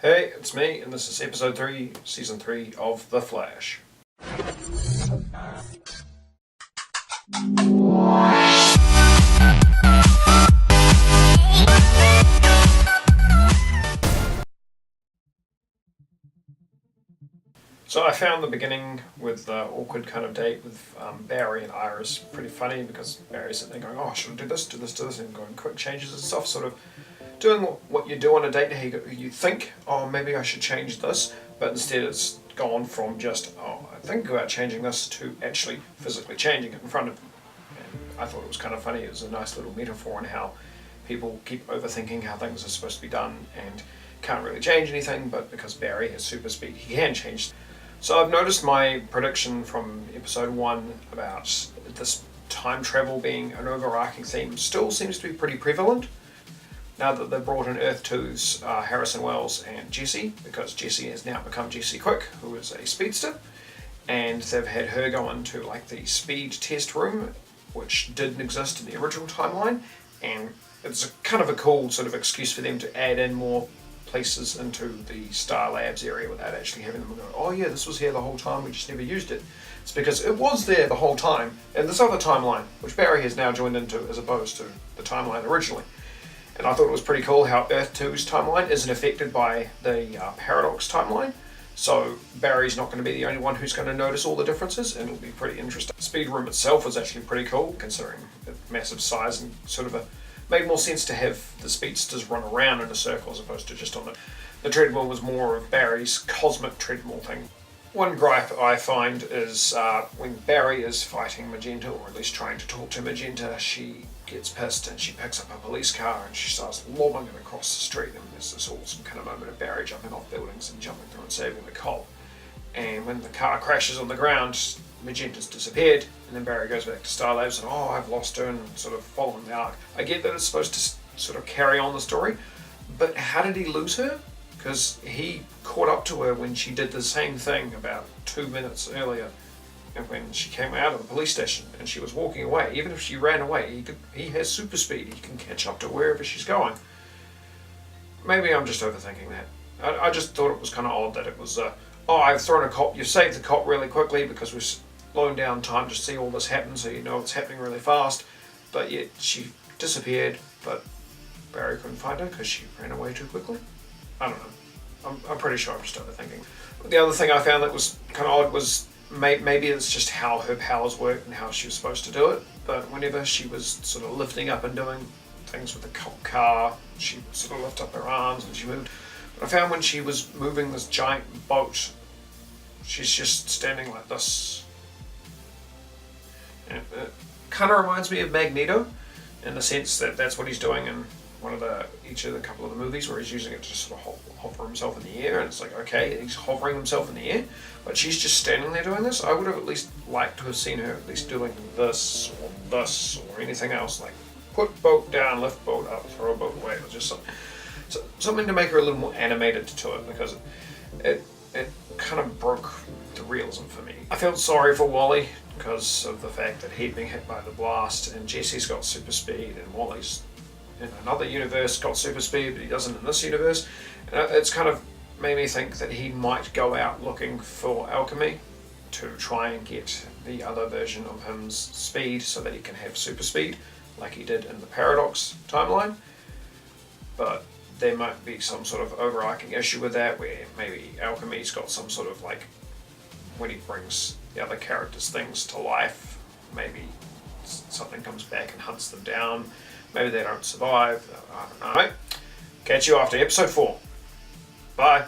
Hey, it's me, and this is episode 3, season 3 of The Flash. So I found the beginning with the awkward kind of date with Barry and Iris pretty funny because Barry's sitting there going, oh, should I do this, and going quick changes and stuff, sort of doing what you do on a date. You think, oh, maybe I should change this, but instead it's gone from just, oh, I think about changing this to actually physically changing it in front of him. And I thought it was kind of funny. It was a nice little metaphor on how people keep overthinking how things are supposed to be done and can't really change anything, but because Barry has super speed, he can change. So I've noticed my prediction from episode 1 about this time travel being an overarching theme still seems to be pretty prevalent. Now that they've brought in Earth 2's Harrison Wells and Jesse, because Jesse has now become Jesse Quick, who is a speedster, and they've had her go into like the speed test room, which didn't exist in the original timeline, and it's kind of a cool sort of excuse for them to add in more places into the Star Labs area without actually having them go, oh yeah, this was here the whole time, we just never used it. It's because it was there the whole time in this other timeline, which Barry has now joined into as opposed to the timeline originally. And I thought it was pretty cool how Earth 2's timeline isn't affected by the Paradox timeline. So Barry's not going to be the only one who's going to notice all the differences, and it'll be pretty interesting. The speed room itself was actually pretty cool, considering its massive size, and sort of made more sense to have the speedsters run around in a circle as opposed to just on the treadmill. Was more of Barry's cosmic treadmill thing. One gripe I find is when Barry is fighting Magenta, or at least trying to talk to Magenta, she gets pissed and she picks up a police car and she starts lobbing it across the street, and there's this awesome kind of moment of Barry jumping off buildings and jumping through and saving the cop. And when the car crashes on the ground, Magenta's disappeared, and then Barry goes back to Star Labs and, oh, I've lost her, and sort of following the arc. I get that it's supposed to sort of carry on the story, but how did he lose her? Because he caught up to her when she did the same thing about 2 minutes earlier, and when she came out of the police station and she was walking away. Even if she ran away, he has super speed. He can catch up to wherever she's going. Maybe I'm just overthinking that. I just thought it was kind of odd that it was, oh, I've thrown a cop, you've saved the cop really quickly because we're slowing down time to see all this happen, so you know it's happening really fast, but yet she disappeared, but Barry couldn't find her because she ran away too quickly. I don't know. I'm pretty sure I'm just overthinking. The other thing I found that was kind of odd was maybe it's just how her powers worked and how she was supposed to do it, but whenever she was sort of lifting up and doing things with the cop car, she sort of lifted up her arms and she moved. But I found when she was moving this giant boat, she's just standing like this. And it kind of reminds me of Magneto in the sense that that's what he's doing in each of the couple of the movies where he's using it to sort of hover himself in the air, and it's like, okay, he's hovering himself in the air, but she's just standing there doing this. I would have at least liked to have seen her at least doing this or anything else, like put boat down, lift boat up, throw a boat away, or just something to make her a little more animated to it, because it kind of broke the realism for me. I felt sorry for Wally because of the fact that he'd been hit by the blast, and Jesse's got super speed, and Wally's in another universe got super speed, but he doesn't in this universe. And it's kind of made me think that he might go out looking for alchemy to try and get the other version of him's speed so that he can have super speed like he did in the Paradox timeline. But there might be some sort of overarching issue with that, where maybe alchemy's got some sort of, like, when he brings the other characters' things to life, maybe something comes back and hunts them down. Maybe they don't survive. I don't know. Catch you after episode 4. Bye.